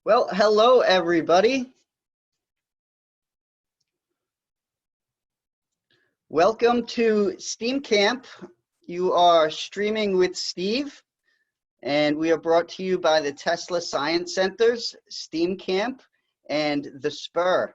Well, hello everybody. Welcome to STEAM Camp. You are streaming with Steve, and we are brought to you by the Tesla Science Centers, STEAM Camp, and the Spur.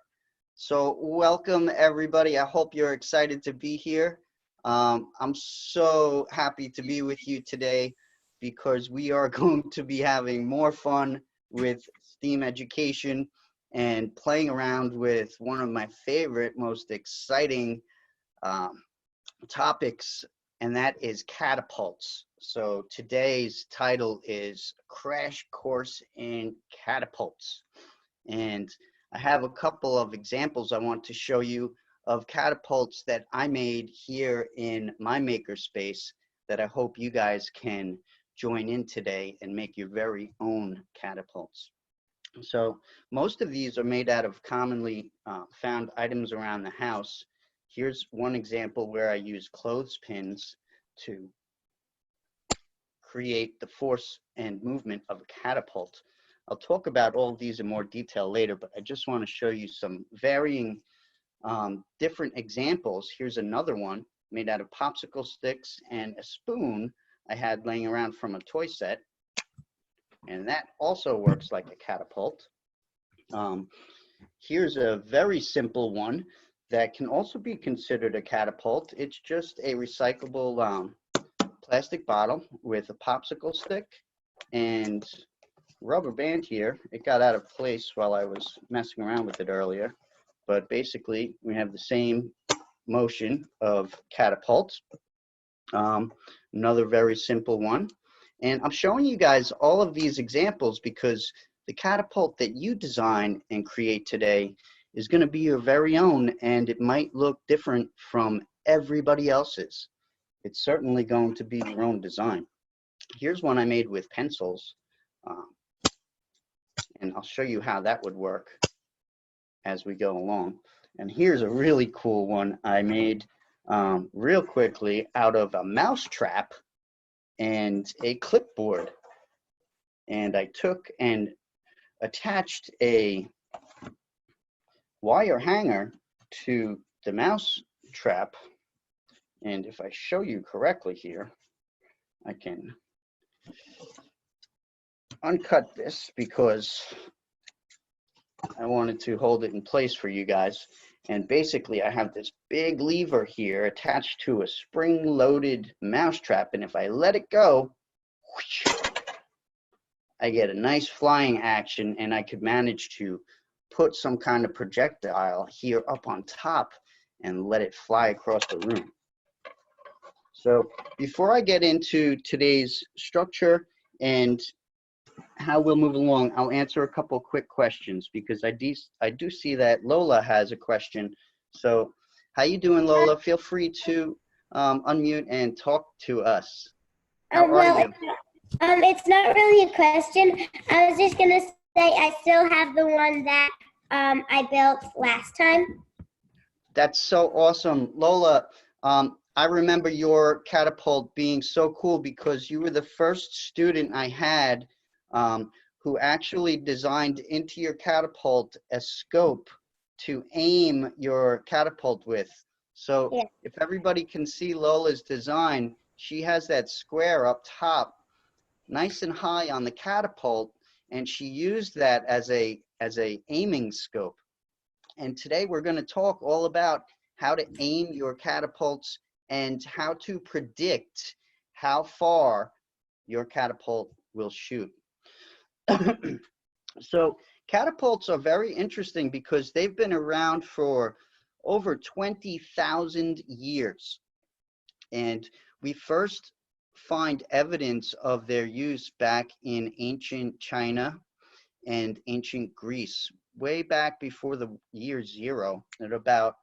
So welcome everybody. I hope you're excited to be here. I'm so happy to be with you today because we are going to be having more fun with STEAM education and playing around with one of my favorite, most exciting topics, and that is catapults. So today's title is Crash Course in Catapults. And I have a couple of examples I want to show you of catapults that I made here in my makerspace that I hope you guys can join in today and make your very own catapults. So most of these are made out of commonly found items around the house. Here's one example where I use clothespins to create the force and movement of a catapult. I'll talk about all of these in more detail later, but I just want to show you some varying different examples. Here's another one made out of popsicle sticks and a spoon I had laying around from a toy set. And that also works like a catapult. Here's a very simple one that can also be considered a catapult. It's just a recyclable plastic bottle with a popsicle stick and rubber band here. It got out of place while I was messing around with it earlier, but basically we have the same motion of catapults. Another very simple one. And I'm showing you guys all of these examples because the catapult that you design and create today is going to be your very own, and it might look different from everybody else's. It's certainly going to be your own design. Here's one I made with pencils, and I'll show you how that would work as we go along. And here's a really cool one I made real quickly out of a mouse trap and a clipboard. And I took and attached a wire hanger to the mouse trap. And if I show you correctly here, I can uncut this because I wanted to hold it in place for you guys. And basically I have this big lever here attached to a spring-loaded mousetrap, and if I let it go, whoosh, I get a nice flying action, and I could manage to put some kind of projectile here up on top and let it fly across the room. So before I get into today's structure and how we'll move along, I'll answer a couple quick questions because I do see that Lola has a question. So how you doing, Lola? Feel free to unmute and talk to us. How are you? It's not really a question. I was just gonna say I still have the one that I built last time. That's so awesome, Lola. I remember your catapult being so cool because you were the first student I had who actually designed into your catapult a scope to aim your catapult with. So yeah. If everybody can see Lola's design, she has that square up top, nice and high on the catapult, and she used that as a aiming scope. And today we're going to talk all about how to aim your catapults and how to predict how far your catapult will shoot. So catapults are very interesting because they've been around for over 20,000 years. And we first find evidence of their use back in ancient China and ancient Greece, way back before the year 0 at about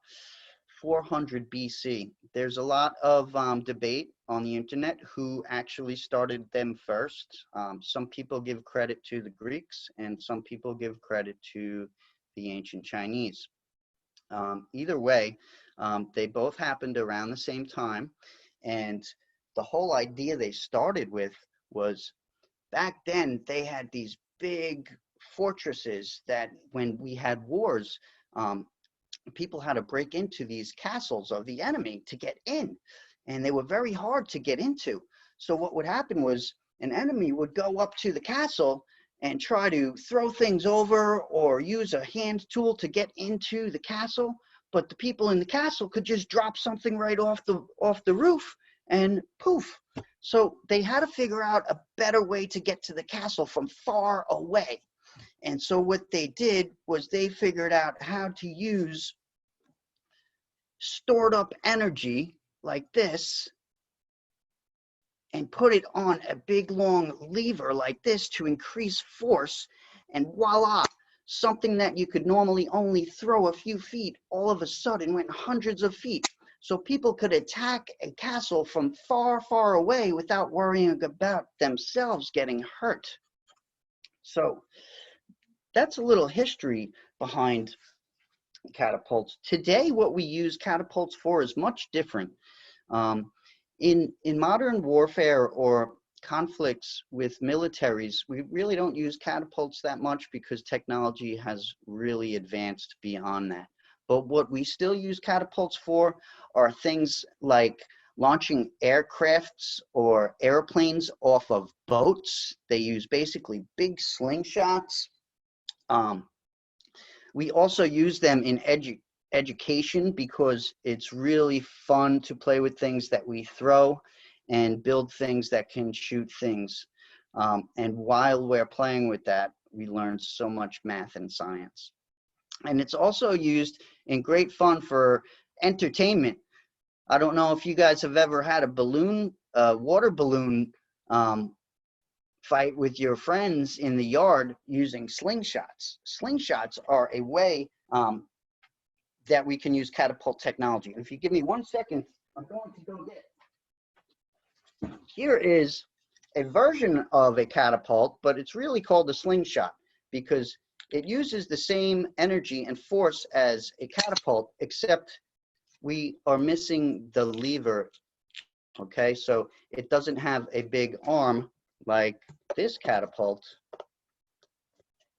400 BC. There's a lot of debate on the internet who actually started them first. Some people give credit to the Greeks and some people give credit to the ancient Chinese. Either way, they both happened around the same time, and the whole idea they started with was back then they had these big fortresses that when we had wars, people had to break into these castles of the enemy to get in, and they were very hard to get into. So what would happen was an enemy would go up to the castle and try to throw things over or use a hand tool to get into the castle, but the people in the castle could just drop something right off the roof and poof. So they had to figure out a better way to get to the castle from far away. And so what they did was they figured out how to use stored up energy like this and put it on a big long lever like this to increase force, and voila, something that you could normally only throw a few feet all of a sudden went hundreds of feet. So people could attack a castle from far, far away without worrying about themselves getting hurt. So that's a little history behind catapults. Today, what we use catapults for is much different. In modern warfare or conflicts with militaries, we really don't use catapults that much because technology has really advanced beyond that. But what we still use catapults for are things like launching aircrafts or airplanes off of boats. They use basically big slingshots. We also use them in education because it's really fun to play with things that we throw and build things that can shoot things. And while we're playing with that, we learn so much math and science. And it's also used in great fun for entertainment. I don't know if you guys have ever had a balloon, water balloon fight with your friends in the yard using slingshots. Slingshots are a way that we can use catapult technology. If you give me 1 second, I'm going to go get. Here is a version of a catapult, but it's really called a slingshot because it uses the same energy and force as a catapult, except we are missing the lever. Okay, so it doesn't have a big arm like this catapult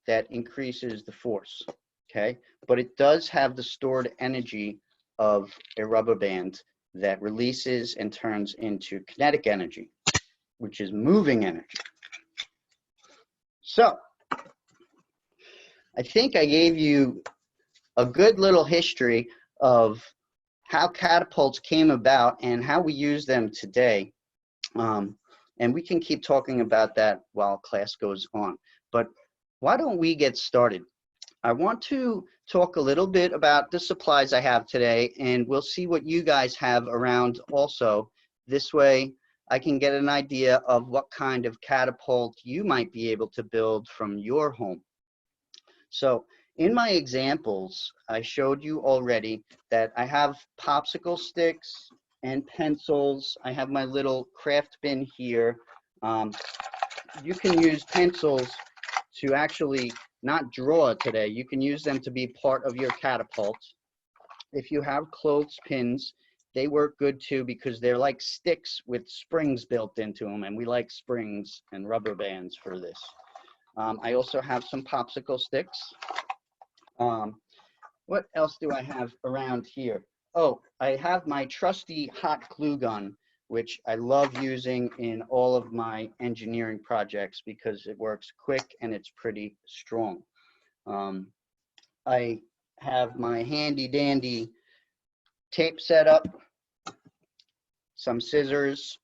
that increases the force. Okay, but it does have the stored energy of a rubber band that releases and turns into kinetic energy, which is moving energy. So I think I gave you a good little history of how catapults came about and how we use them today. And we can keep talking about that while class goes on. But why don't we get started? I want to talk a little bit about the supplies I have today, and we'll see what you guys have around also. This way I can get an idea of what kind of catapult you might be able to build from your home. So in my examples, I showed you already that I have popsicle sticks and pencils. I have my little craft bin here. You can use pencils to actually not draw today. You can use them to be part of your catapult. If you have clothespins, they work good too because they're like sticks with springs built into them, and we like springs and rubber bands for this. I also have some popsicle sticks. What else do I have around here? Oh, I have my trusty hot glue gun, which I love using in all of my engineering projects because it works quick and it's pretty strong. I have my handy dandy tape set up, some scissors,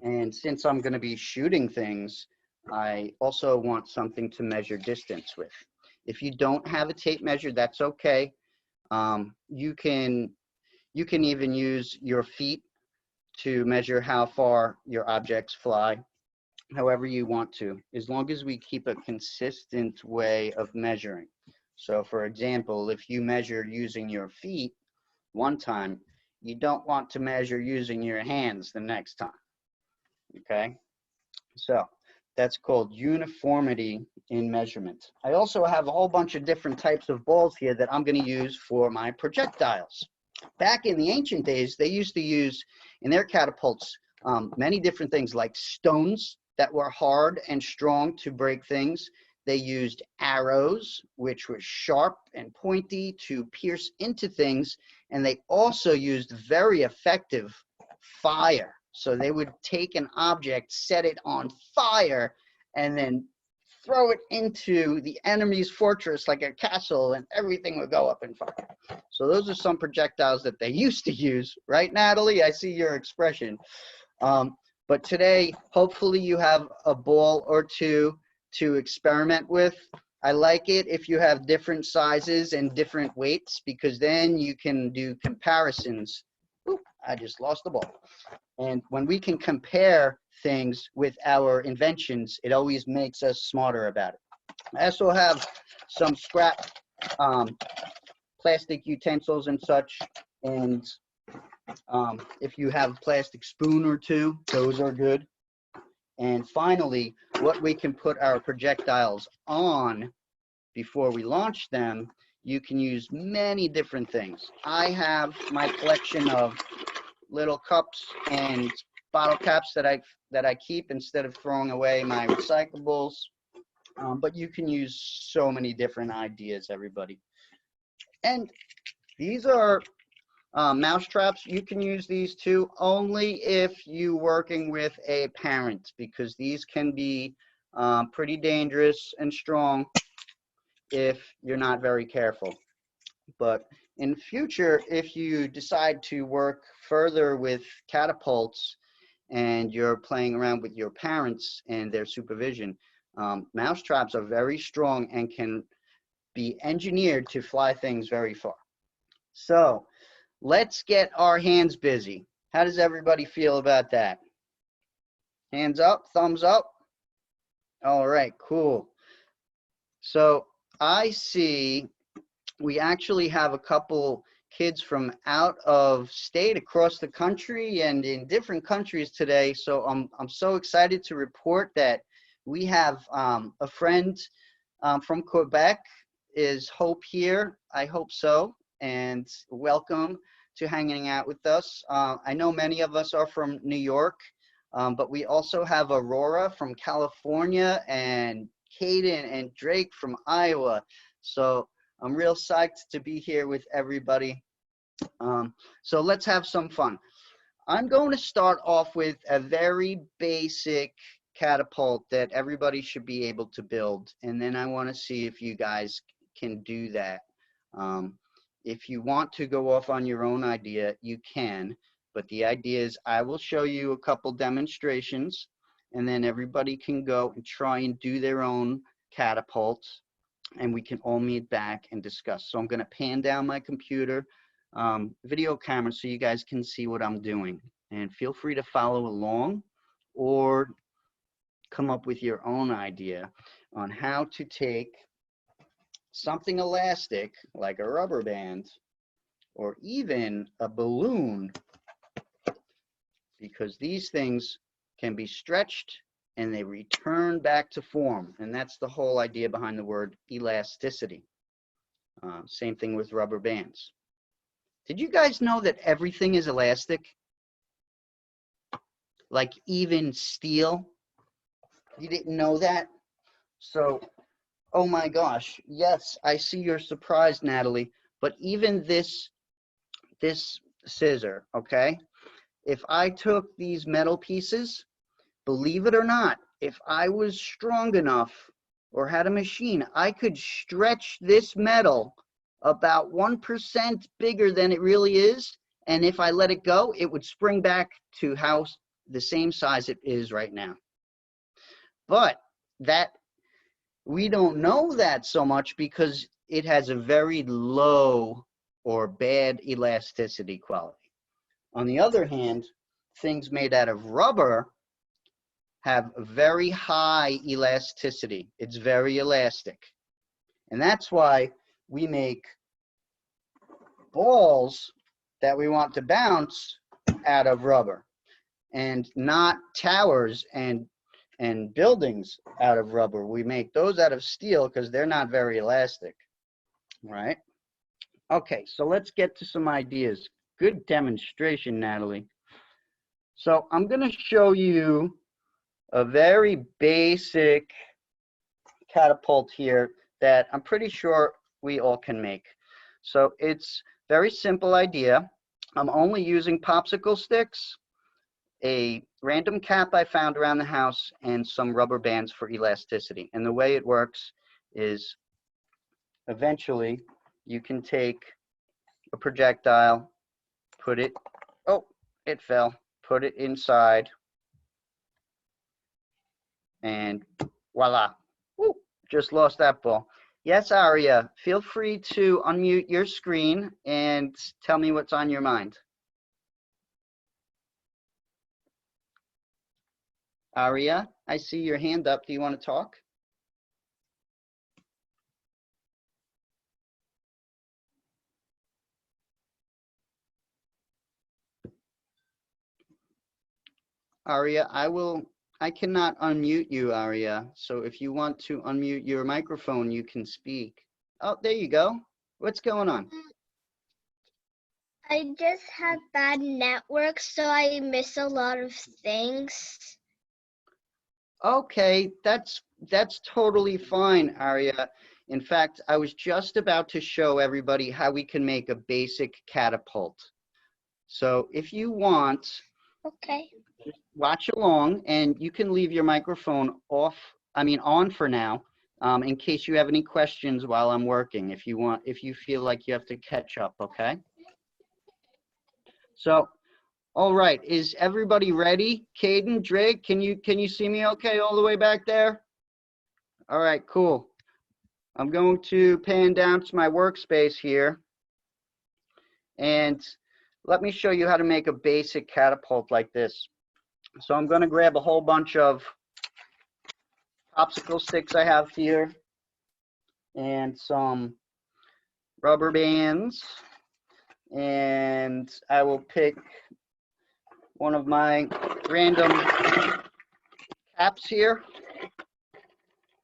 and since I'm going to be shooting things, I also want something to measure distance with. If you don't have a tape measure, that's okay. You can even use your feet to measure how far your objects fly, however you want to, as long as we keep a consistent way of measuring. So for example, if you measure using your feet one time, you don't want to measure using your hands the next time, okay? So that's called uniformity in measurement. I also have a whole bunch of different types of balls here that I'm going to use for my projectiles. Back in the ancient days, they used to use in their catapults many different things like stones that were hard and strong to break things. They used arrows, which were sharp and pointy to pierce into things. And they also used very effective fire. So they would take an object, set it on fire, and then throw it into the enemy's fortress like a castle, and everything would go up in fire. So those are some projectiles that they used to use. Right, Natalie? I see your expression. But today, hopefully you have a ball or two to experiment with. I like it if you have different sizes and different weights, because then you can do comparisons. Oop, I just lost the ball. And when we can compare things with our inventions, it always makes us smarter about it. I also have some scrap plastic utensils and such. And if you have a plastic spoon or two, those are good. And finally, what we can put our projectiles on before we launch them, you can use many different things. I have my collection of little cups and bottle caps that I keep instead of throwing away my recyclables. But you can use so many different ideas, everybody. And these are mouse traps. You can use these too, only if you're working with a parent, because these can be pretty dangerous and strong if you're not very careful. But in future, if you decide to work further with catapults and you're playing around with your parents and their supervision, mouse traps are very strong and can be engineered to fly things very far. So let's get our hands busy. How does everybody feel about that? Hands up, thumbs up. All right, cool. So I see we actually have a couple kids from out of state across the country and in different countries today. So I'm so excited to report that we have a friend from Quebec. Is Hope here? I hope so. And welcome to hanging out with us. I know many of us are from New York, but we also have Aurora from California and Caden and Drake from Iowa. So I'm real psyched to be here with everybody. So let's have some fun. I'm going to start off with a very basic catapult that everybody should be able to build. And then I want to see if you guys can do that. If you want to go off on your own idea, you can. But the idea is I will show you a couple demonstrations, and then everybody can go and try and do their own catapults, and we can all meet back and discuss. So I'm going to pan down my computer video camera so you guys can see what I'm doing. And feel free to follow along or come up with your own idea on how to take something elastic like a rubber band or even a balloon, because these things can be stretched and they return back to form. And that's the whole idea behind the word elasticity. Same thing with rubber bands. Did you guys know that everything is elastic? Like even steel? You didn't know that? So, oh my gosh, yes, I see you're surprised, Natalie, but even this scissor, okay? If I took these metal pieces, believe it or not, if I was strong enough or had a machine, I could stretch this metal about 1% bigger than it really is. And if I let it go, it would spring back to how the same size it is right now. But that we don't know that so much because it has a very low or bad elasticity quality. On the other hand, things made out of rubber have very high elasticity. It's very elastic. And that's why we make balls that we want to bounce out of rubber and not towers and buildings out of rubber. We make those out of steel because they're not very elastic, right? Okay, so let's get to some ideas. Good demonstration, Natalie. So I'm going to show you a very basic catapult here that I'm pretty sure we all can make. So it's very simple idea. I'm only using popsicle sticks, a random cap I found around the house, and some rubber bands for elasticity. And the way it works is eventually you can take a projectile, put it, oh, it fell, put it inside, and voila. Woo, just lost that ball. Yes, Aria, feel free to unmute your screen and tell me what's on your mind. Aria, I see your hand up. Do you want to talk? Aria, I cannot unmute you, Aria. So if you want to unmute your microphone, you can speak. Oh, there you go. What's going on? I just have bad network, so I miss a lot of things. Okay, that's totally fine, Aria. In fact, I was just about to show everybody how we can make a basic catapult. So if you want, Okay. watch along, and you can leave your microphone on for now, in case you have any questions while I'm working, if you feel like you have to catch up, okay? So, all right, is everybody ready? Caden, Drake, can you see me okay all the way back there? All right, cool. I'm going to pan down to my workspace here, and let me show you how to make a basic catapult like this. So I'm going to grab a whole bunch of popsicle sticks I have here and some rubber bands, and I will pick one of my random caps here.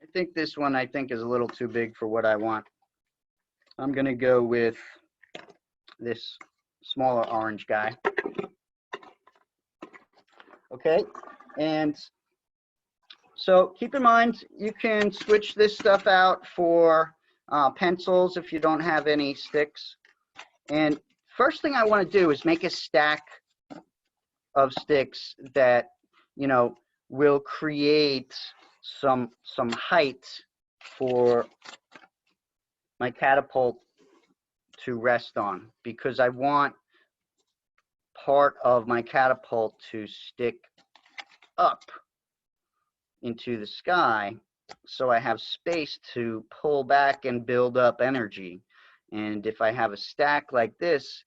I think this one is a little too big for what I want. I'm going to go with this smaller orange guy. Okay, and so keep in mind, you can switch this stuff out for pencils if you don't have any sticks. And first thing I want to do is make a stack of sticks that, you know, will create some height for my catapult to rest on, because I want part of my catapult to stick up into the sky, so I have space to pull back and build up energy. And if I have a stack like this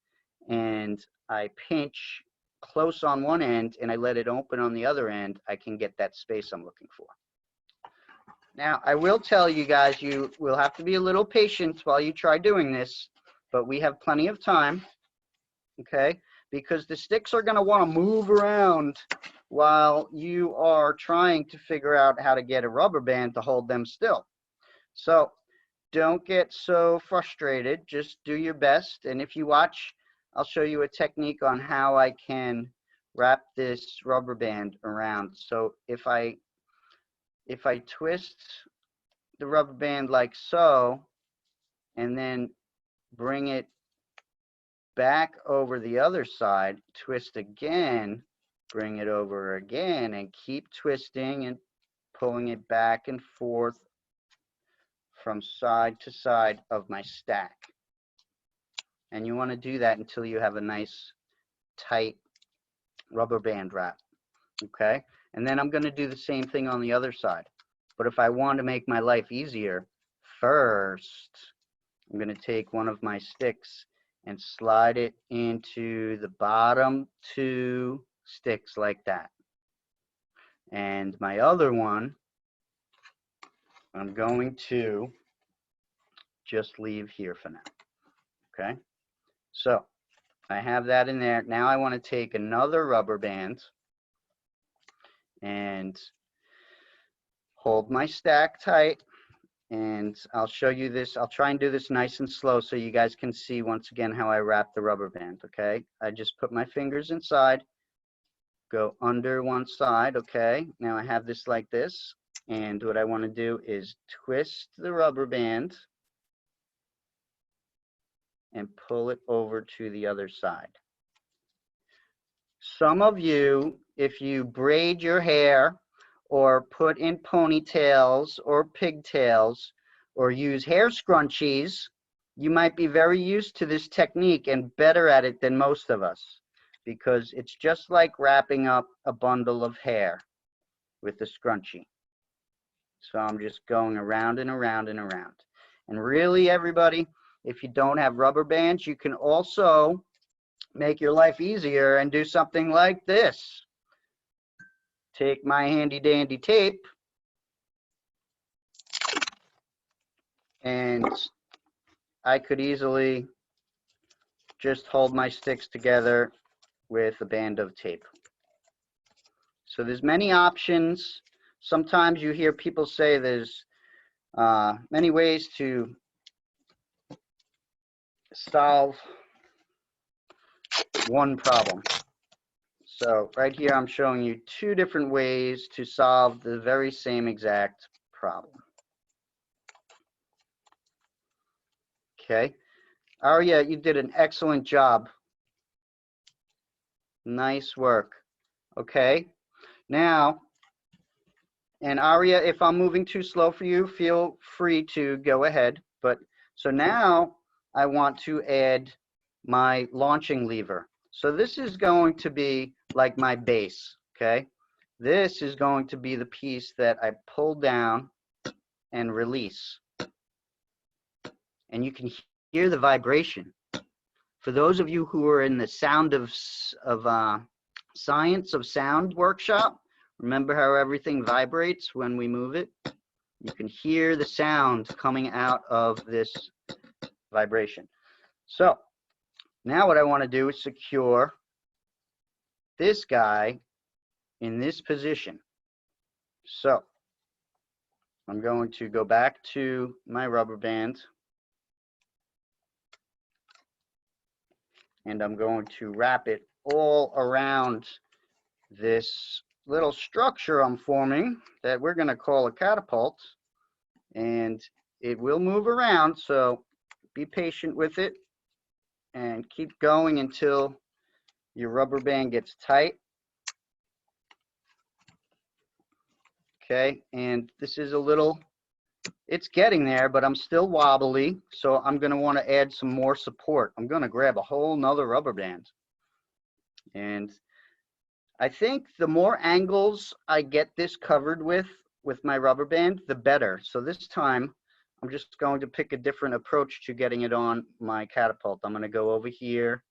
and I pinch close on one end and I let it open on the other end, I can get that space I'm looking for. Now, I will tell you guys, you will have to be a little patient while you try doing this, but we have plenty of time, okay? Because the sticks are going to want to move around while you are trying to figure out how to get a rubber band to hold them still. So don't get so frustrated. Just do your best. And if you watch, I'll show you a technique on how I can wrap this rubber band around. So if I twist the rubber band like so, and then bring it back over the other side, twist again, bring it over again, and keep twisting and pulling it back and forth from side to side of my stack. And you want to do that until you have a nice tight rubber band wrap, okay? And then I'm going to do the same thing on the other side. But if I want to make my life easier, first I'm going to take one of my sticks and slide it into the bottom two sticks like that. And my other one, I'm going to just leave here for now, okay? So I have that in there. Now I want to take another rubber band and hold my stack tight. And I'll show you this. I'll try and do this nice and slow so you guys can see once again how I wrap the rubber band, okay? I just put my fingers inside, go under one side, okay? Now I have this like this. And what I want to do is twist the rubber band and pull it over to the other side. Some of you, if you braid your hair or put in ponytails or pigtails or use hair scrunchies, you might be very used to this technique and better at it than most of us, because it's just like wrapping up a bundle of hair with a scrunchie. So I'm just going around and around and around. And really, everybody, if you don't have rubber bands, you can also make your life easier and do something like this. Take my handy dandy tape and I could easily just hold my sticks together with a band of tape. So there's many options. Sometimes you hear people say there's many ways to solve one problem. So right here I'm showing you two different ways to solve the very same exact problem. Okay, Aria, you did an excellent job. Nice work. Okay, now, and Aria, if I'm moving too slow for you, feel free to go ahead. But so now I want to add my launching lever. So this is going to be like my base, okay? This is going to be the piece that I pull down and release. And you can hear the vibration. For those of you who are in the sound of science of sound workshop, remember how everything vibrates when we move it? You can hear the sound coming out of this vibration. So now what I want to do is secure this guy in this position. So I'm going to go back to my rubber band and I'm going to wrap it all around this little structure I'm forming that we're going to call a catapult, and it will move around, so be patient with it and keep going until your rubber band gets tight. Okay, and this is a little, it's getting there, but I'm still wobbly, so I'm going to want to add some more support. I'm going to grab a whole nother rubber band, and I think the more angles I get this covered with my rubber band, the better. So this time I'm just going to pick a different approach to getting it on my catapult. I'm going to go over here,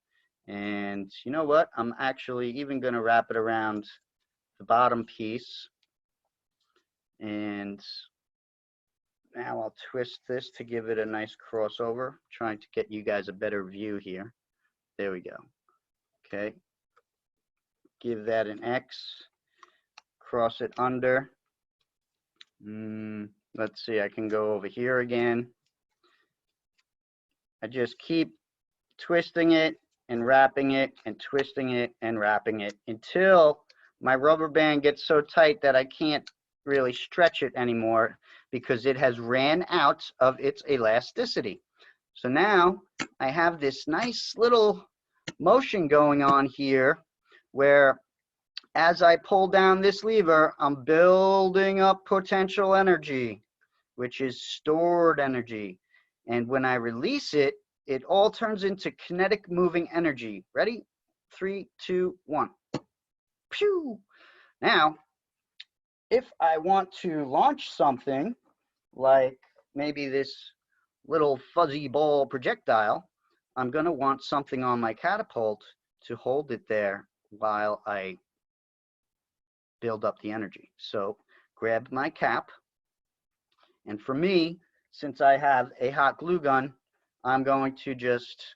and you know what, I'm actually even going to wrap it around the bottom piece. And now I'll twist this to give it a nice crossover, trying to get you guys a better view here. There we go. Okay, give that an X, cross it under. Let's see, I can go over here again. I just keep twisting it and wrapping it and twisting it and wrapping it until my rubber band gets so tight that I can't really stretch it anymore because it has ran out of its elasticity. So now I have this nice little motion going on here where as I pull down this lever, I'm building up potential energy, which is stored energy. And when I release it, it all turns into kinetic moving energy. Ready? 3, 2, 1. Pew! Now, if I want to launch something like maybe this little fuzzy ball projectile, I'm going to want something on my catapult to hold it there while I build up the energy. So grab my cap, and for me, since I have a hot glue gun, I'm going to just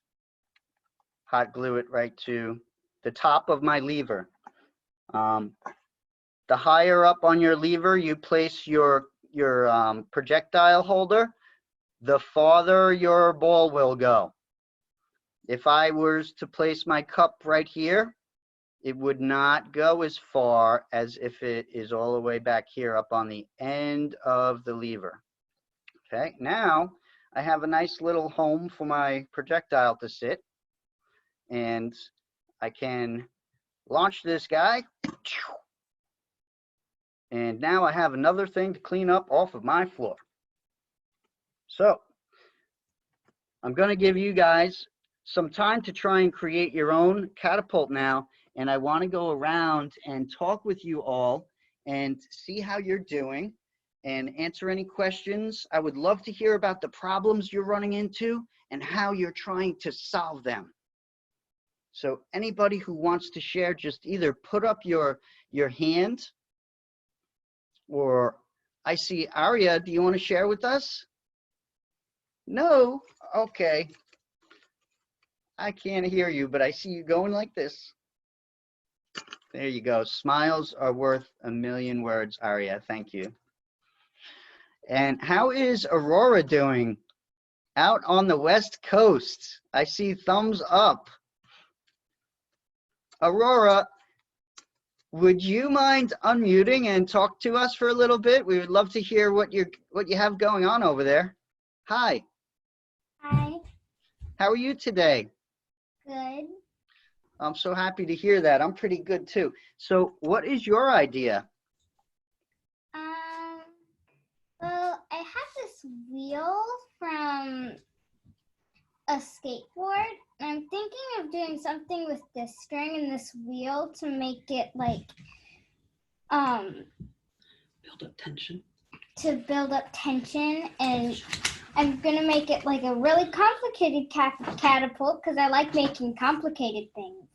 hot glue it right to the top of my lever. The higher up on your lever you place your projectile holder, the farther your ball will go. If I was to place my cup right here, it would not go as far as if it is all the way back here up on the end of the lever. Okay, now I have a nice little home for my projectile to sit, and I can launch this guy. And now I have another thing to clean up off of my floor. So I'm going to give you guys some time to try and create your own catapult now. And I want to go around and talk with you all and see how you're doing and answer any questions. I would love to hear about the problems you're running into and how you're trying to solve them. So anybody who wants to share, just either put up your hand, or I see Arya, do you want to share with us? No? Okay. I can't hear you, but I see you going like this. There you go. Smiles are worth a million words, Arya. Thank you. And how is Aurora doing out on the West Coast? I see thumbs up. Aurora, would you mind unmuting and talk to us for a little bit? We would love to hear what you have going on over there. Hi. Hi. How are you today? Good. I'm so happy to hear that. I'm pretty good too. So what is your idea? Well, I have this wheel from a skateboard. And I'm thinking of doing something with this string and this wheel to make it like, build up tension. To build up tension, and I'm gonna make it like a really complicated catapult because I like making complicated things.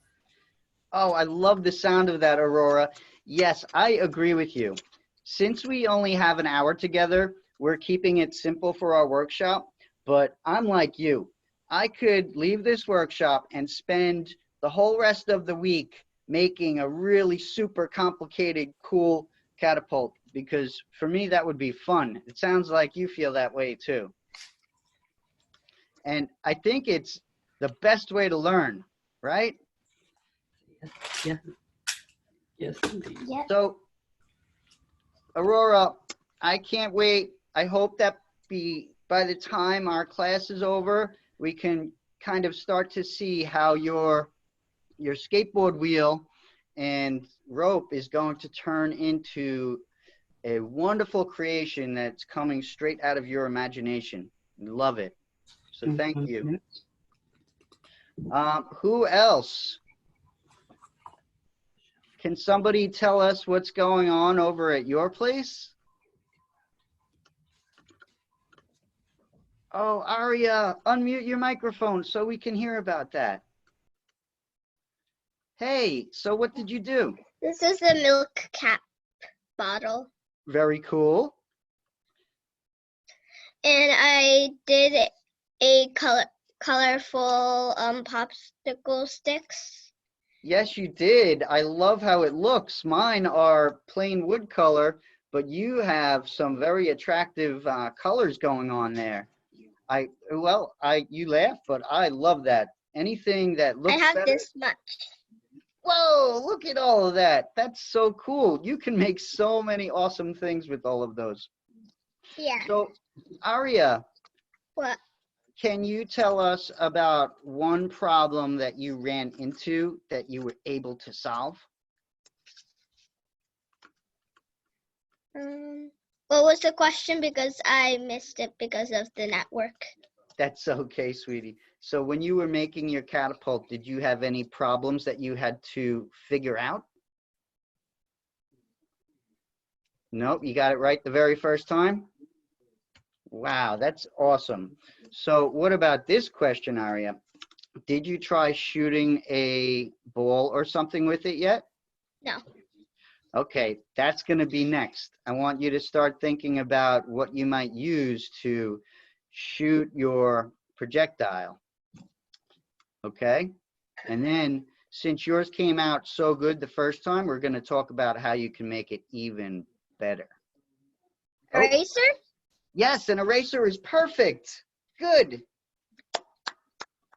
Oh, I love the sound of that, Aurora. Yes, I agree with you. Since we only have an hour together, we're keeping it simple for our workshop, but I'm like you. I could leave this workshop and spend the whole rest of the week making a really super complicated, cool catapult, because for me, that would be fun. It sounds like you feel that way too. And I think it's the best way to learn, right? Yeah. Yes, indeed. Yep. So, Aurora, I can't wait. I hope that by the time our class is over, we can kind of start to see how your skateboard wheel and rope is going to turn into a wonderful creation that's coming straight out of your imagination. Love it. So thank you. Who else? Can somebody tell us what's going on over at your place? Oh, Arya, unmute your microphone so we can hear about that. Hey, so what did you do? This is a milk cap bottle. Very cool. And I did a colorful popsicle sticks. Yes, you did. I love how it looks. Mine are plain wood color, but you have some very attractive colors going on there. You laugh, but I love that. Anything that looks I have better. this much. Whoa, look at all of that. That's so cool. You can make so many awesome things with all of those. Yeah. So, Arya, What? can you tell us about one problem that you ran into that you were able to solve? What was the question? Because I missed it because of the network. That's okay, sweetie. So when you were making your catapult, did you have any problems that you had to figure out? Nope, you got it right the very first time? Wow, that's awesome. So what about this question, Arya? Did you try shooting a ball or something with it yet? No. Okay, that's going to be next. I want you to start thinking about what you might use to shoot your projectile. Okay, and then since yours came out so good the first time, we're going to talk about how you can make it even better. Eraser? Yes, an eraser is perfect. Good. It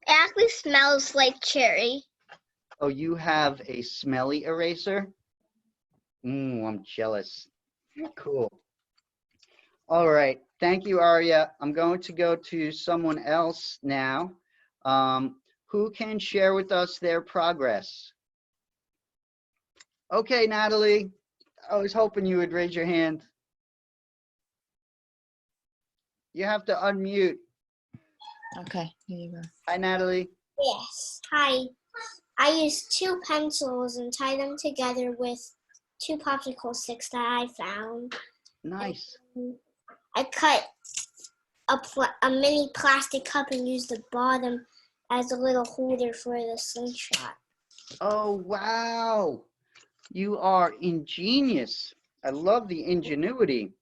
actually smells like cherry. Oh, you have a smelly eraser? I'm jealous. Cool. All right. Thank you, Arya. I'm going to go to someone else now. Who can share with us their progress? Okay, Natalie. I was hoping you would raise your hand. You have to unmute. Okay, here you go. Hi, Natalie. Yes. Hi. I used 2 pencils and tied them together with 2 popsicle sticks that I found. Nice. I cut a mini plastic cup and used the bottom as a little holder for the slingshot. Oh, wow. You are ingenious. I love the ingenuity.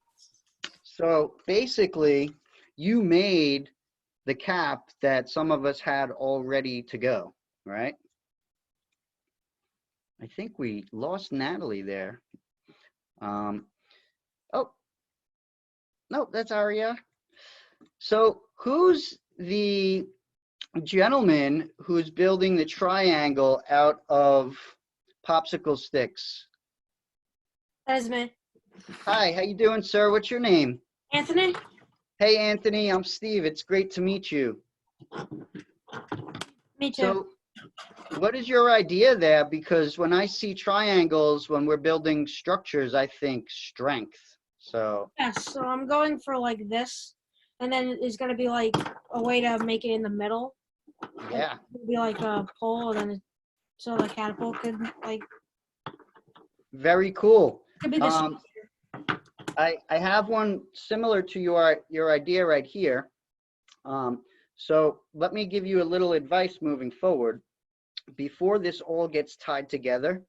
So basically, you made the cap that some of us had all ready to go, right? I think we lost Natalie there. Oh, no, that's Aria. So who's the gentleman who's building the triangle out of popsicle sticks? That is me. Hi, how you doing, sir? What's your name? Anthony? Hey, Anthony, I'm Steve. It's great to meet you. Me too. So what is your idea there? Because when I see triangles, when we're building structures, I think strength. So Yes, so I'm going for like this, and then it's gonna be like a way to make it in the middle. yeah, It'll be like a pole, and then so the catapult could like very cool. could be this. I have one similar to your idea right here. So let me give you a little advice moving forward. Before this all gets tied together,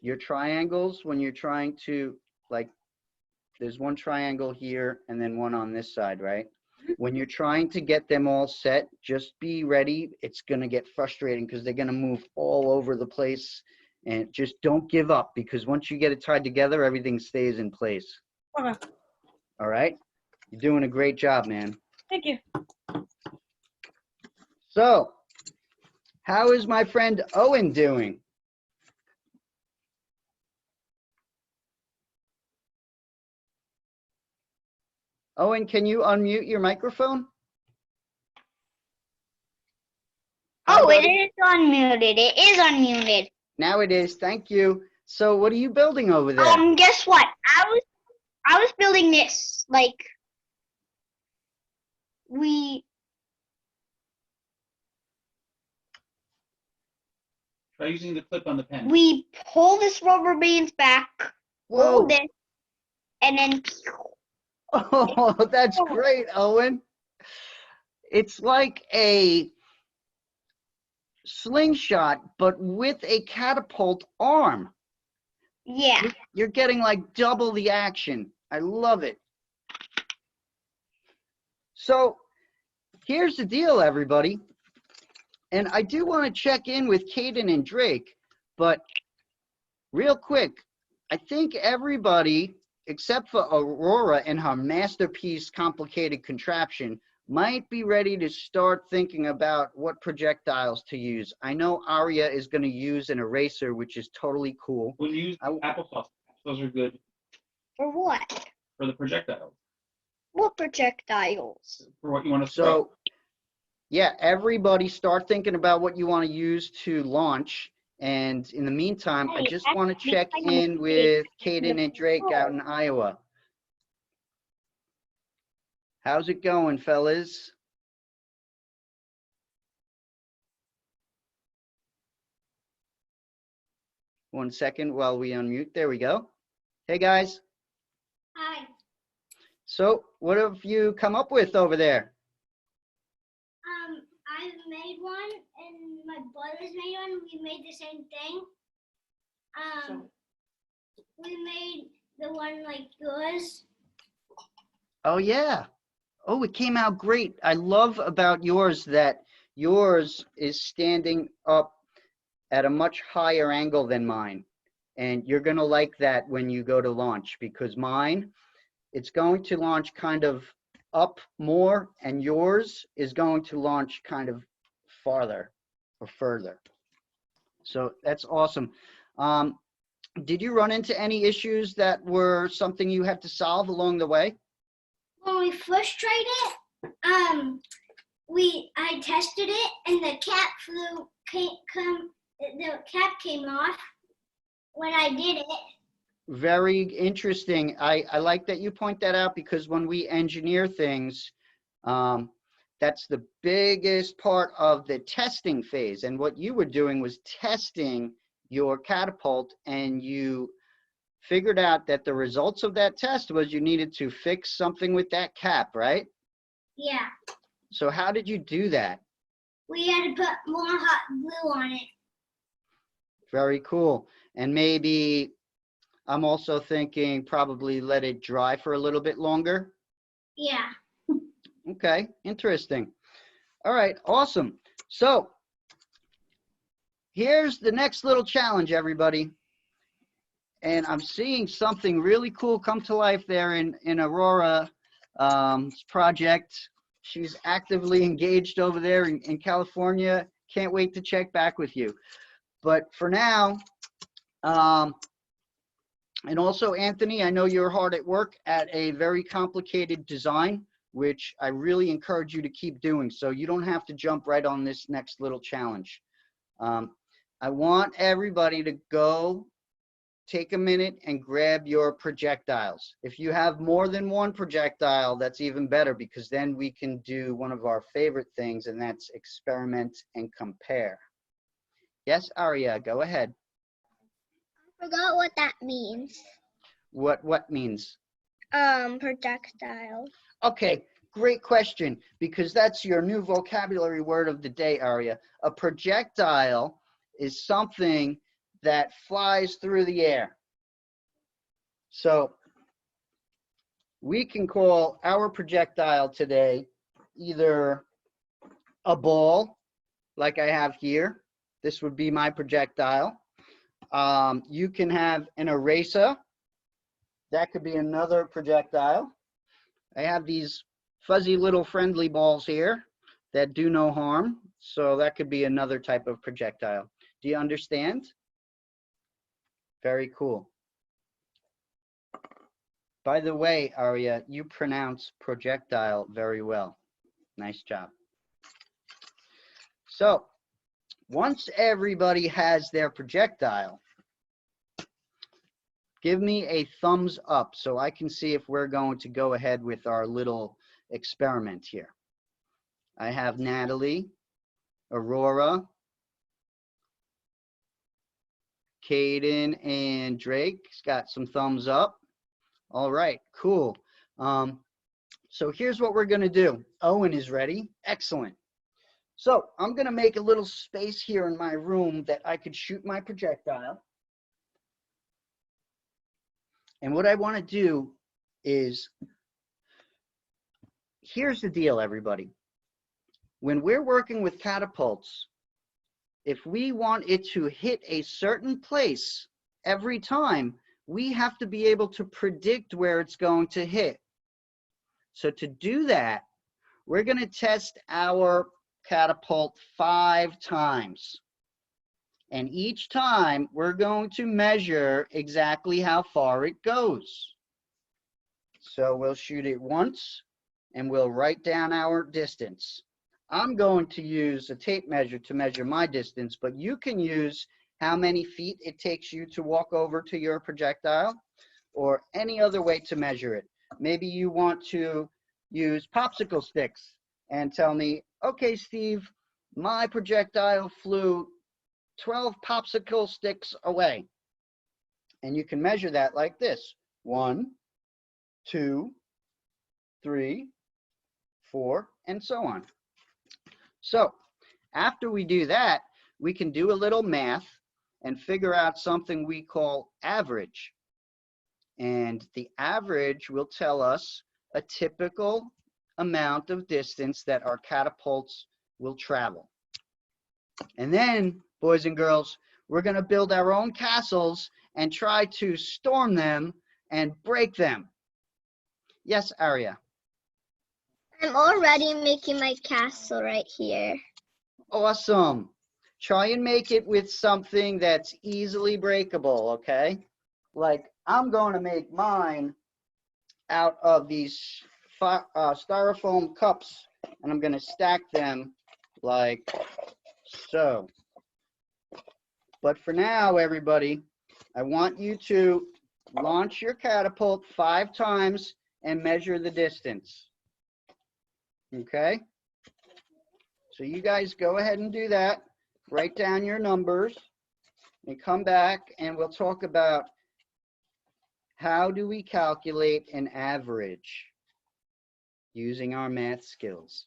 your triangles, when you're trying to, like, there's one triangle here and then one on this side, right? When you're trying to get them all set, just be ready. It's going to get frustrating because they're going to move all over the place. And just don't give up, because once you get it tied together, everything stays in place. Okay. All right? You're doing a great job, man. Thank you. So, how is my friend Owen doing? Owen, can you unmute your microphone? Hi, Oh, it buddy. is unmuted. It is unmuted. Now it is. Thank you. So, what are you building over there? Guess what? I was building this. Like we Try using the clip on the pen. we pull this rubber bands back, Whoa. hold it, and then Oh, that's great, Owen. It's like a slingshot, but with a catapult arm. yeah. You're getting like double the action. I love it. So here's the deal, everybody. And I do want to check in with Caden and Drake, but real quick, I think everybody, except for Aurora and her masterpiece complicated contraption, might be ready to start thinking about what projectiles to use. I know Arya is going to use an eraser, which is totally cool. We'll use applesauce. Those are good For what? for the projectiles. What projectiles? For what you want to throw. So, yeah, everybody start thinking about what you want to use to launch. And in the meantime, I just want to check in with Caden and Drake out in Iowa. How's it going, fellas? One second while we unmute. There we go. Hey, guys. Hi. So what have you come up with over there? I made one, and my brothers made one. We made the same thing. We made the one like yours. Oh, yeah. Oh, it came out great. I love about yours that yours is standing up at a much higher angle than mine. And you're going to like that when you go to launch, because mine, it's going to launch kind of up more, and yours is going to launch kind of farther or further. So that's awesome. Did you run into any issues that were something you had to solve along the way? When we first tried it, I tested it and the cap came off when I did it. Very interesting. I like that you point that out, because when we engineer things, that's the biggest part of the testing phase. And what you were doing was testing your catapult, and you figured out that the results of that test was you needed to fix something with that cap, right? Yeah. So how did you do that? We had to put more hot glue on it. Very cool. And maybe I'm also thinking probably let it dry for a little bit longer. Yeah. Okay, interesting. All right, awesome. So here's the next little challenge, everybody. And I'm seeing something really cool come to life there in Aurora's project. She's actively engaged over there in California. Can't wait to check back with you. But for now, and also Anthony, I know you're hard at work at a very complicated design, which I really encourage you to keep doing, so you don't have to jump right on this next little challenge. I want everybody to go take a minute and grab your projectiles. If you have more than one projectile, that's even better, because then we can do one of our favorite things, and that's experiment and compare. Yes, Aria, go ahead. I forgot what that means. What means? Projectile. Okay, great question, because that's your new vocabulary word of the day, Aria. A projectile is something that flies through the air. So we can call our projectile today either a ball, like I have here. This would be my projectile. You can have an eraser. That could be another projectile. I have these fuzzy little friendly balls here that do no harm. So that could be another type of projectile. Do you understand? Very cool. By the way, Aria, you pronounce projectile very well. Nice job. So once everybody has their projectile, give me a thumbs up so I can see if we're going to go ahead with our little experiment here. I have Natalie, Aurora, Caden, and Drake's got some thumbs up. All right, cool. So here's what we're gonna do. Owen is ready. Excellent. So I'm gonna make a little space here in my room that I could shoot my projectile. And what I wanna do is, here's the deal, everybody. When we're working with catapults, if we want it to hit a certain place every time, we have to be able to predict where it's going to hit. So to do that, we're going to test our catapult 5 times. And each time we're going to measure exactly how far it goes. So we'll shoot it once and we'll write down our distance. I'm going to use a tape measure to measure my distance, but you can use how many feet it takes you to walk over to your projectile, or any other way to measure it. Maybe you want to use popsicle sticks and tell me, okay, Steve, my projectile flew 12 popsicle sticks away. And you can measure that like this: 1, 2, 3, 4, and so on. So after we do that, we can do a little math and figure out something we call average. And the average will tell us a typical amount of distance that our catapults will travel. And then, boys and girls, we're going to build our own castles and try to storm them and break them. Yes, Aria? I'm already making my castle right here. Awesome. try and make it with something that's easily breakable, okay? Like, I'm going to make mine out of these styrofoam cups, and I'm going to stack them like so. But for now, everybody, I want you to launch your catapult 5 times and measure the distance. Okay? So you guys go ahead and do that. Write down your numbers and come back and we'll talk about how do we calculate an average using our math skills.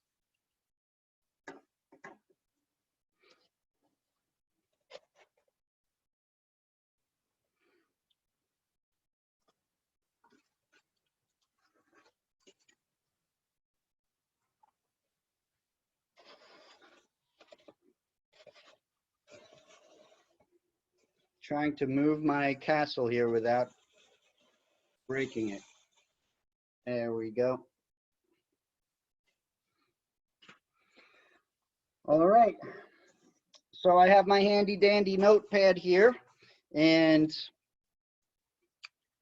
Trying to move my castle here without breaking it. There we go. All right. So I have my handy dandy notepad here, and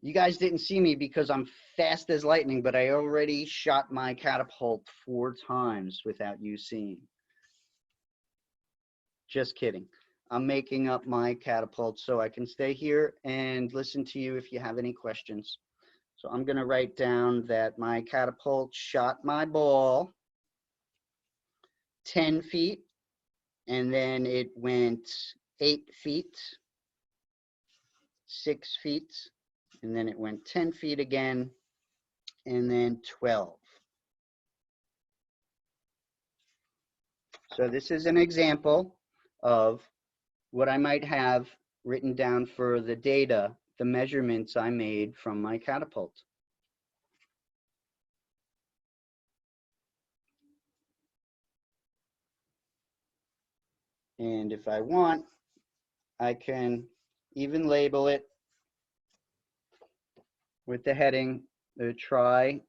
you guys didn't see me because I'm fast as lightning, but I already shot my catapult 4 times without you seeing. Just kidding. I'm making up my catapult so I can stay here and listen to you if you have any questions. So I'm going to write down that my catapult shot my ball 10 feet, and then it went 8 feet, 6 feet, and then it went 10 feet again, and then 12. So this is an example of what I might have written down for the data, the measurements I made from my catapult. And if I want, I can even label it with the heading, the try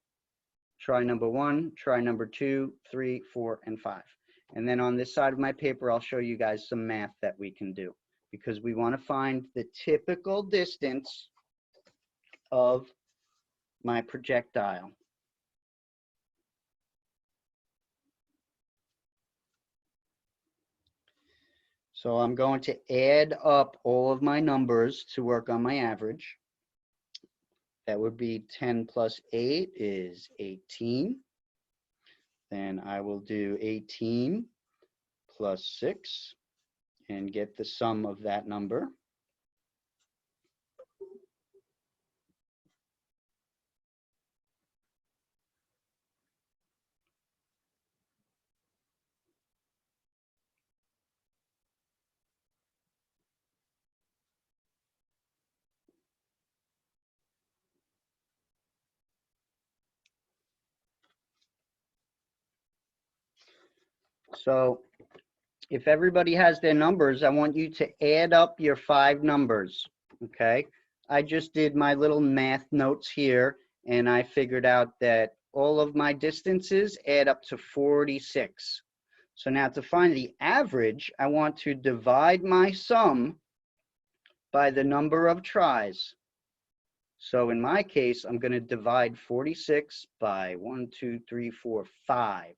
number 1, try number 2, 3, 4, and 5. And then on this side of my paper, I'll show you guys some math that we can do because we want to find the typical distance of my projectile. So I'm going to add up all of my numbers to work on my average. That would be 10 plus 8 is 18. Then I will do 18 plus 6 and get the sum of that number. So if everybody has their numbers, I want you to add up your 5 numbers, okay? I just did my little math notes here, and I figured out that all of my distances add up to 46. So now to find the average, I want to divide my sum by the number of tries. So in my case, I'm going to divide 46 by 1, 2, 3, 4, 5.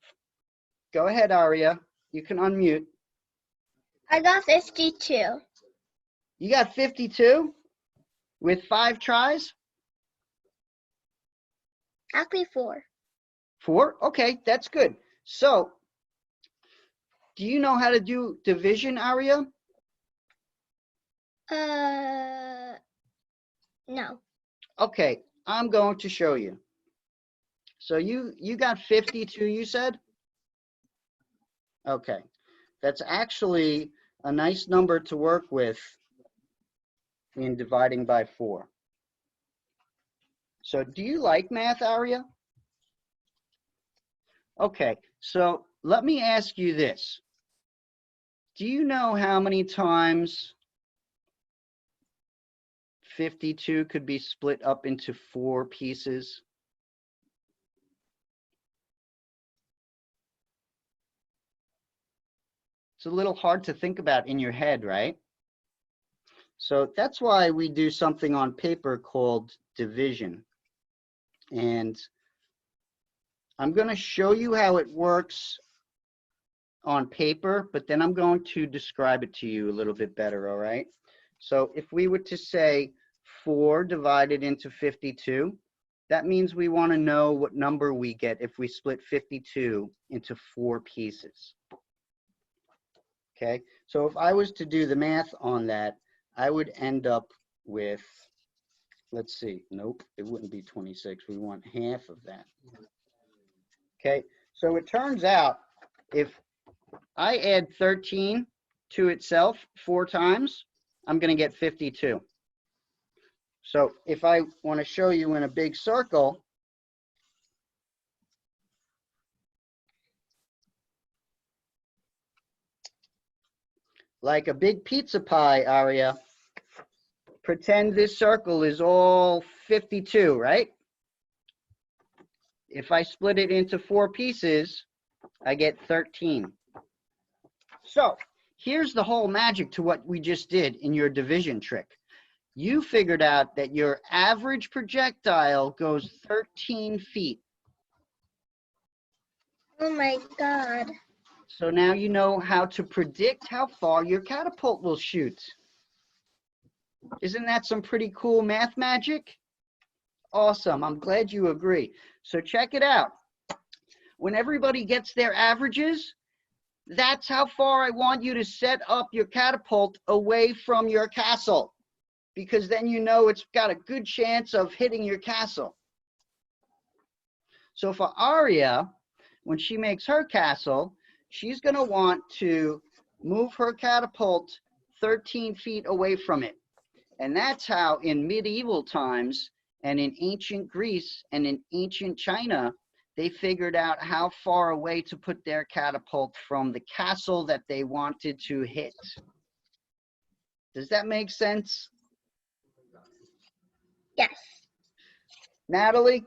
Go ahead, Aria. You can unmute. I got 52. You got 52 with 5 tries? Actually 4. 4? Okay, that's good. So, do you know how to do division, Aria? No. Okay, I'm going to show you. So you got 52, you said? Okay, that's actually a nice number to work with in dividing by 4. So do you like math, Aria? Okay, so let me ask you this. Do you know how many times 52 could be split up into 4 pieces? It's a little hard to think about in your head, right? So that's why we do something on paper called division. And I'm going to show you how it works on paper, but then I'm going to describe it to you a little bit better, all right? So if we were to say 4 divided into 52, that means we want to know what number we get if we split 52 into 4 pieces. Okay, so if I was to do the math on that, I would end up with, let's see, nope, it wouldn't be 26. We want half of that. Okay, so it turns out if I add 13 to itself 4 times, I'm going to get 52. So if I want to show you in a big circle, like a big pizza pie, Aria, pretend this circle is all 52, right? If I split it into 4 pieces, I get 13. So here's the whole magic to what we just did in your division trick. You figured out that your average projectile goes 13 feet. Oh my God. So now you know how to predict how far your catapult will shoot. Isn't that some pretty cool math magic? Awesome. I'm glad you agree. So check it out. When everybody gets their averages, that's how far I want you to set up your catapult away from your castle, because then you know it's got a good chance of hitting your castle. So for Aria, when she makes her castle, she's going to want to move her catapult 13 feet away from it. And that's how in medieval times and in ancient Greece and in ancient China, they figured out how far away to put their catapult from the castle that they wanted to hit. Does that make sense? Yes. Natalie?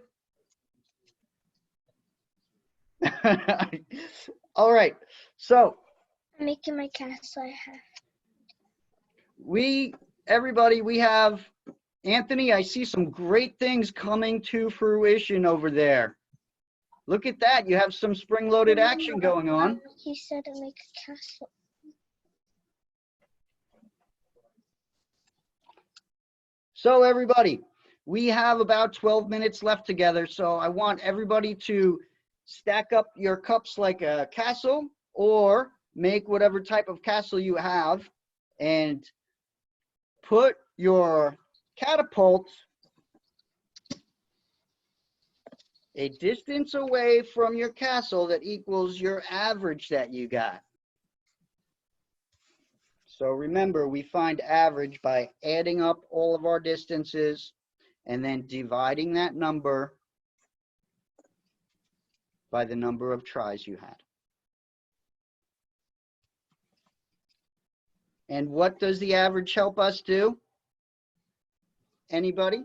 All right, so I'm making my castle. I have. everybody, we have Anthony. I see some great things coming to fruition over there. Look at that. You have some spring-loaded action going on. He said to make a castle. So everybody, we have about 12 minutes left together. So I want everybody to stack up your cups like a castle, or make whatever type of castle you have and put your catapult a distance away from your castle that equals your average that you got. So remember, we find average by adding up all of our distances and then dividing that number by the number of tries you had. And what does the average help us do? Anybody?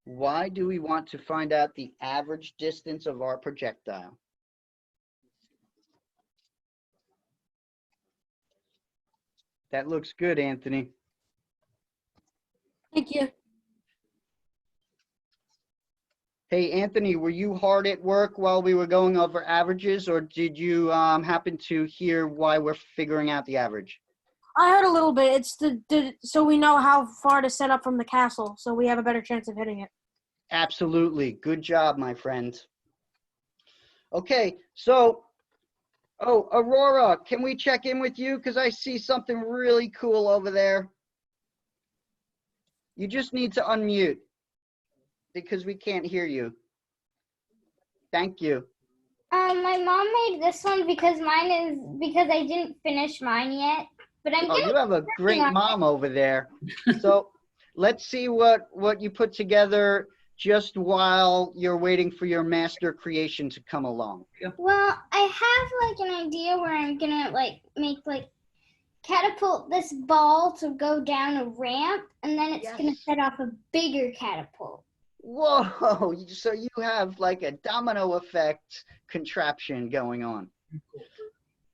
Why do we want to find out the average distance of our projectile? That looks good, Anthony. Thank you. Hey, Anthony, were you hard at work while we were going over averages, or did you happen to hear why we're figuring out the average? I heard a little bit. It's so we know how far to set up from the castle, so we have a better chance of hitting it. Absolutely. Good job, my friend. Okay, so, oh, Aurora, can we check in with you? Because I see something really cool over there. You just need to unmute because we can't hear you. Thank you. My mom made this one because I didn't finish mine yet. But I'm Oh, you have a great on mom over there. So let's see what you put together just while you're waiting for your master creation to come along. Well, I have like an idea where I'm gonna like make like catapult this ball to go down a ramp, and then it's gonna set off a bigger catapult. Whoa, so you have like a domino effect contraption going on.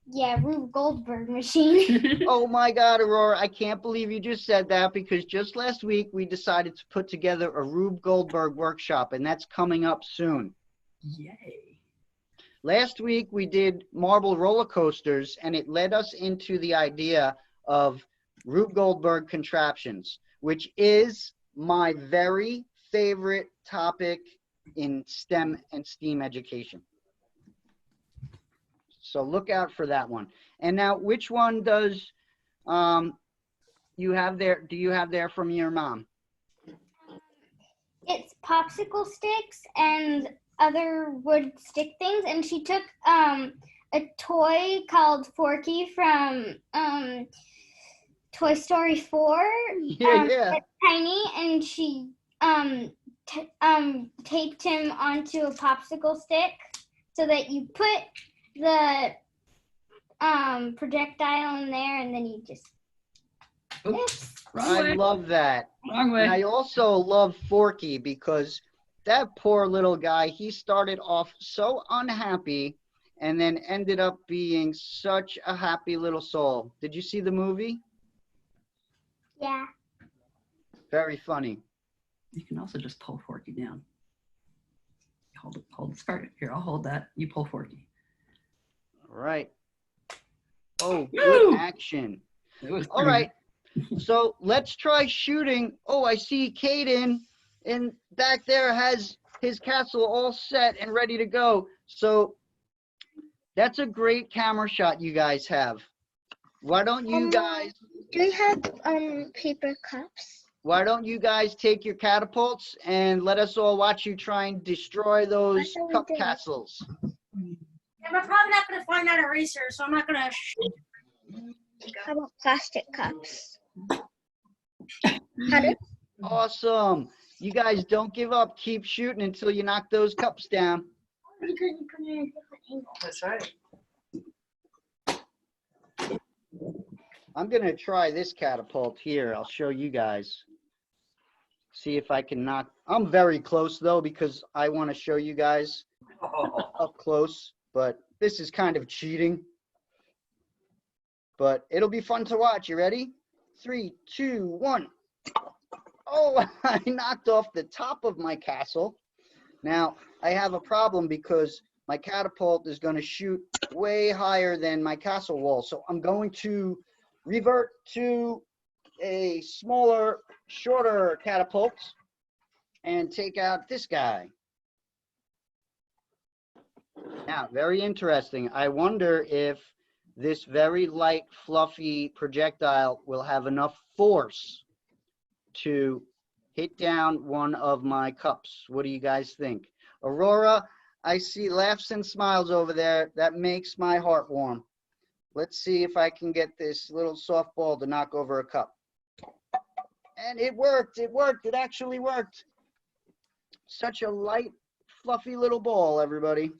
Yeah, Rube Goldberg machine. Oh my God, Aurora, I can't believe you just said that because just last week we decided to put together a Rube Goldberg workshop and that's coming up soon. Yay. Last week we did marble roller coasters and it led us into the idea of Rube Goldberg contraptions, which is my very favorite topic in STEM and STEAM education. So look out for that one. And now, which one does you have there? Do you have there from your mom? It's popsicle sticks and other wood stick things, and she took a toy called Forky from Toy Story 4. Yeah. It's tiny, and she taped him onto a popsicle stick so that you put the projectile in there, and then you just. Oops. Wrong I way. love that. Wrong way. And I also love Forky because that poor little guy, he started off so unhappy and then ended up being such a happy little soul. Did you see the movie? Yeah. Very funny. You can also just pull Forky down. Hold the skirt. Here, I'll hold that. You pull Forky. All right. Oh, Woo! good action. It was All pretty- right. So let's try shooting. Oh, I see Caden in back there has his castle all set and ready to go. So that's a great camera shot you guys have. Why don't you guys Do we have paper cups? Why don't you guys take your catapults and let us all watch you try and destroy those That's what we cup did. castles? I'm probably not going to find that eraser, so I'm not going to. How about plastic cups? Cut it. Awesome. You guys don't give up. Keep shooting until you knock those cups down. That's right. I'm going to try this catapult here. I'll show you guys. See if I can knock. I'm very close though because I want to show you guys up close, but this is kind of cheating. But it'll be fun to watch. You ready? 3, 2, 1. Oh, I knocked off the top of my castle. Now, I have a problem because my catapult is going to shoot way higher than my castle wall. So I'm going to revert to a smaller, shorter catapult and take out this guy. Now, very interesting. I wonder if this very light, fluffy projectile will have enough force to hit down one of my cups. What do you guys think? Aurora, I see laughs and smiles over there. That makes my heart warm. Let's see if I can get this little softball to knock over a cup. And it worked. It worked. It actually worked. Such a light, fluffy little ball, everybody.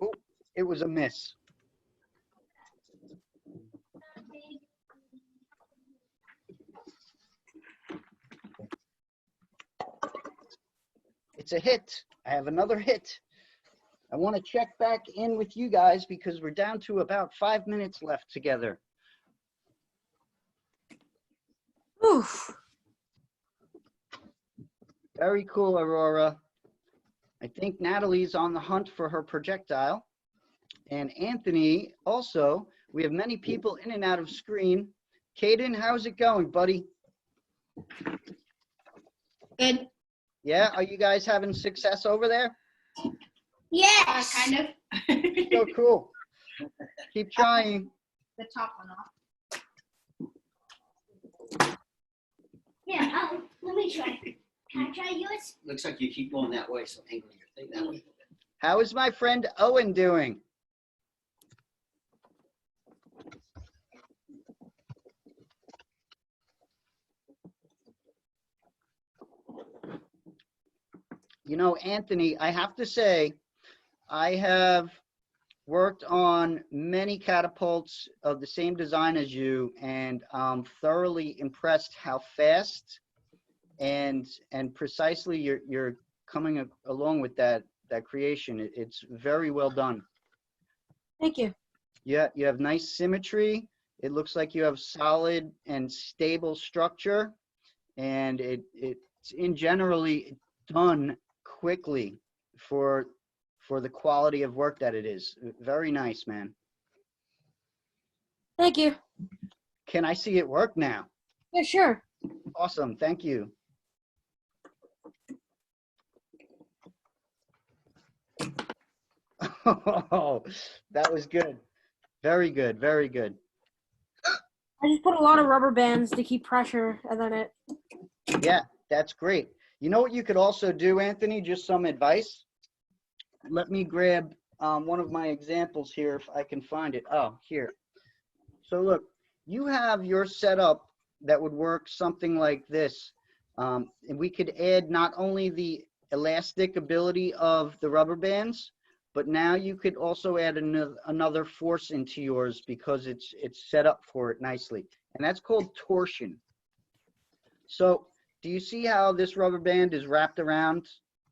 Oh, it was a miss. It's a hit. I have another hit. I want to check back in with you guys because we're down to about 5 minutes left together. Oof. Very cool, Aurora. I think Natalie's on the hunt for her projectile. And Anthony, also, we have many people in and out of screen. Caden, how's it going, buddy? Good. Yeah, are you guys having success over there? Yes. Kind of. So cool. Keep trying. The top one off. Yeah, let me try. Can I try yours? Looks like you keep going that way, so angle your thing that way. How is my friend Owen doing? You know, Anthony, I have to say, I have worked on many catapults of the same design as you, and I'm thoroughly impressed how fast and precisely you're coming along with that creation. It's very well done. Thank you. Yeah, you have nice symmetry. It looks like you have solid and stable structure, and it's in generally done quickly for the quality of work that it is. Very nice, man. Thank you. Can I see it work now? Yeah, sure. Awesome, thank you. Oh, that was good. Very good, very good. I just put a lot of rubber bands to keep pressure, and then it. Yeah, that's great. You know what you could also do, Anthony? Just some advice. Let me grab one of my examples here if I can find it. Oh, here. So look, you have your setup that would work something like this. And we could add not only the elastic ability of the rubber bands, but now you could also add another force into yours because it's set up for it nicely. And that's called torsion. So do you see how this rubber band is wrapped around,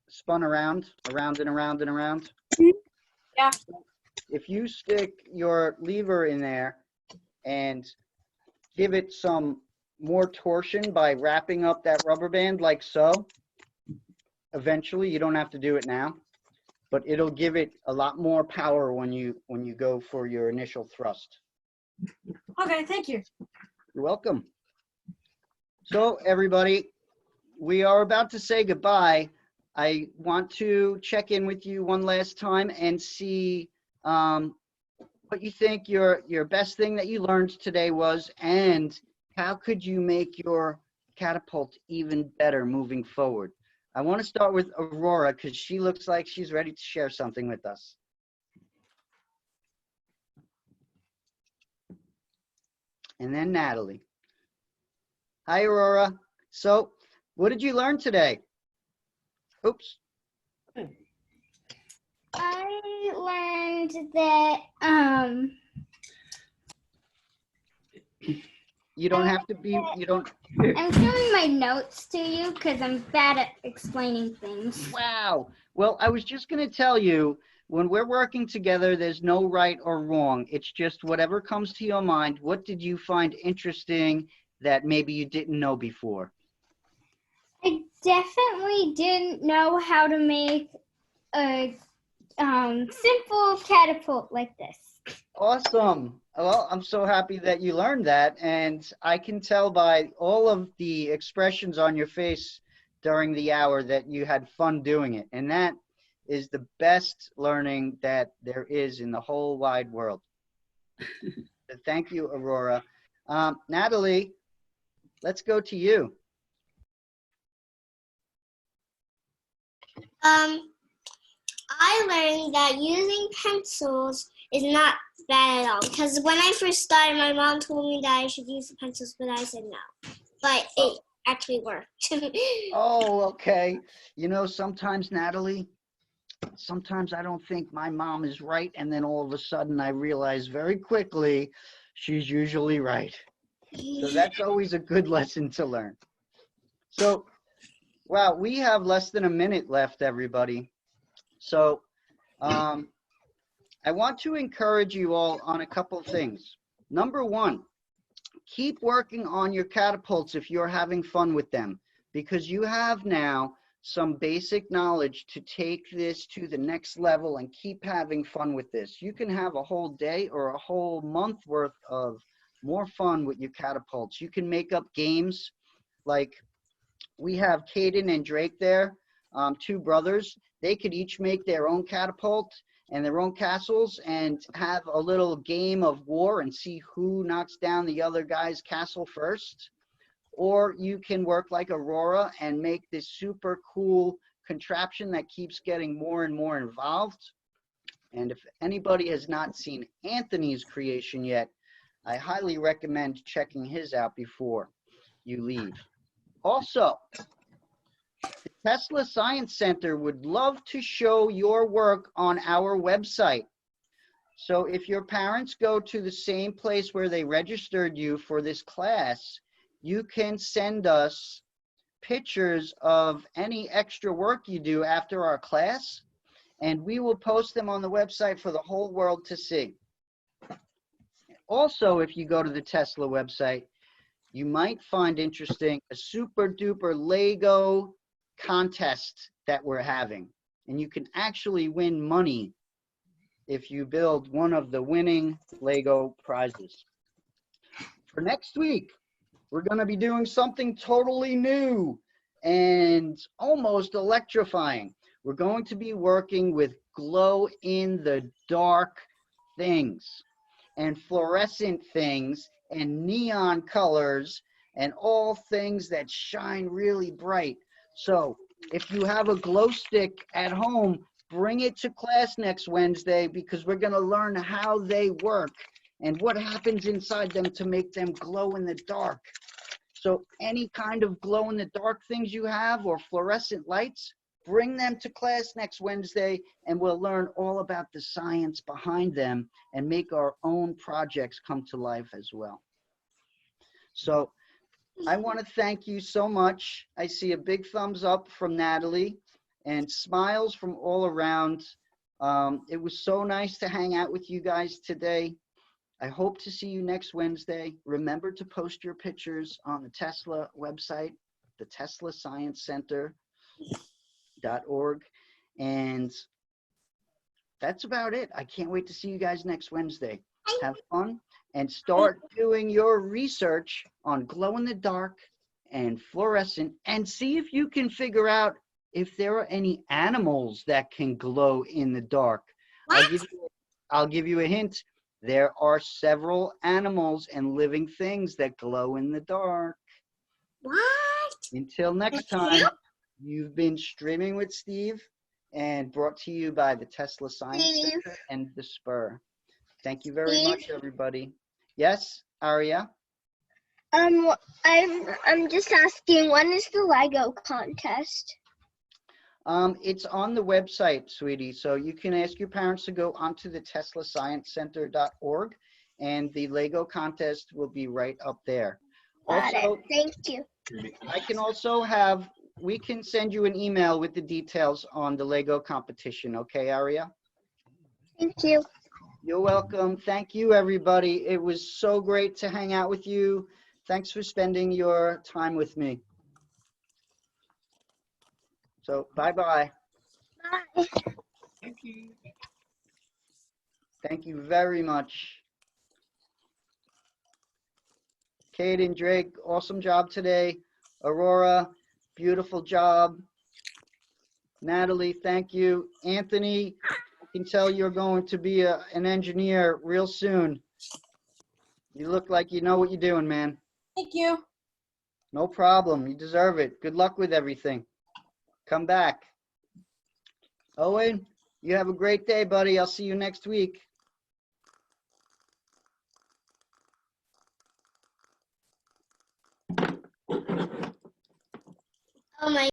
spun around and around and around? Yeah. If you stick your lever in there and give it some more torsion by wrapping up that rubber band like so, eventually, you don't have to do it now, but it'll give it a lot more power when you go for your initial thrust. Okay, thank you. You're welcome. So everybody, we are about to say goodbye. I want to check in with you one last time and see what you think your best thing that you learned today was, and how could you make your catapult even better moving forward. I want to start with Aurora because she looks like she's ready to share something with us. And then Natalie. Hi, Aurora. So, what did you learn today? Oops. I learned that You don't have to be, you don't. I'm showing my notes to you because I'm bad at explaining things. Wow. Well, I was just going to tell you, when we're working together, there's no right or wrong. It's just whatever comes to your mind. What did you find interesting that maybe you didn't know before? I definitely didn't know how to make a simple catapult like this. Awesome. Well, I'm so happy that you learned that, and I can tell by all of the expressions on your face during the hour that you had fun doing it, and that is the best learning that there is in the whole wide world. So thank you, Aurora. Natalie, let's go to you. I learned that using pencils is not bad at all, because when I first started, my mom told me that I should use the pencils, but I said no. But it actually worked. Oh, okay. You know, sometimes, Natalie, sometimes I don't think my mom is right, and then all of a sudden I realize very quickly she's usually right. So that's always a good lesson to learn. So, wow, we have less than a minute left, everybody. So I want to encourage you all on a couple of things. Number one, keep working on your catapults if you're having fun with them, because you have now some basic knowledge to take this to the next level and keep having fun with this. You can have a whole day or a whole month worth of more fun with your catapults. You can make up games like we have Caden and Drake there, two brothers. They could each make their own catapult and their own castles and have a little game of war and see who knocks down the other guy's castle first. Or you can work like Aurora and make this super cool contraption that keeps getting more and more involved. And if anybody has not seen Anthony's creation yet, I highly recommend checking his out before you leave. Also, the Tesla Science Center would love to show your work on our website. So if your parents go to the same place where they registered you for this class, you can send us pictures of any extra work you do after our class, and we will post them on the website for the whole world to see. Also, if you go to the Tesla website, you might find interesting a super duper Lego contest that we're having. And you can actually win money if you build one of the winning Lego prizes. For next week, we're going to be doing something totally new and almost electrifying. We're going to be working with glow-in-the-dark things and fluorescent things and neon colors and all things that shine really bright. So if you have a glow stick at home, bring it to class next Wednesday, because we're going to learn how they work and what happens inside them to make them glow in the dark. So any kind of glow in the dark things you have or fluorescent lights, bring them to class next Wednesday, and we'll learn all about the science behind them and make our own projects come to life as well. So I want to thank you so much. I see a big thumbs up from Natalie and smiles from all around. It was so nice to hang out with you guys today. I hope to see you next Wednesday. Remember to post your pictures on the Tesla website, the Tesla Science Center.org. And that's about it. I can't wait to see you guys next Wednesday. Have fun and start doing your research on glow in the dark and fluorescent, and see if you can figure out if there are any animals that can glow in the dark. I'll give you a hint. There are several animals and living things that glow in the dark. What? Until next time, you've been Streaming with Steve, and brought to you by the Tesla Science Center and the Spur. Thank you very much, everybody. Yes, Aria? I'm just asking, when is the Lego contest? It's on the website, sweetie. So you can ask your parents to go onto the TeslaScienceCenter.org, and the Lego contest will be right up there. Got Also, it. Thank you. I can also we can send you an email with the details on the Lego competition. Okay, Aria? Thank you. You're welcome. Thank you, everybody. It was so great to hang out with you. Thanks for spending your time with me. So, bye-bye. Bye. Thank you. Thank you very much. Kate and Drake, awesome job today. Aurora, beautiful job. Natalie, thank you. Anthony, I can tell you're going to be an engineer real soon. You look like you know what you're doing, man. Thank you. No problem. You deserve it. Good luck with everything. Come back. Owen, you have a great day, buddy. I'll see you next week. Oh my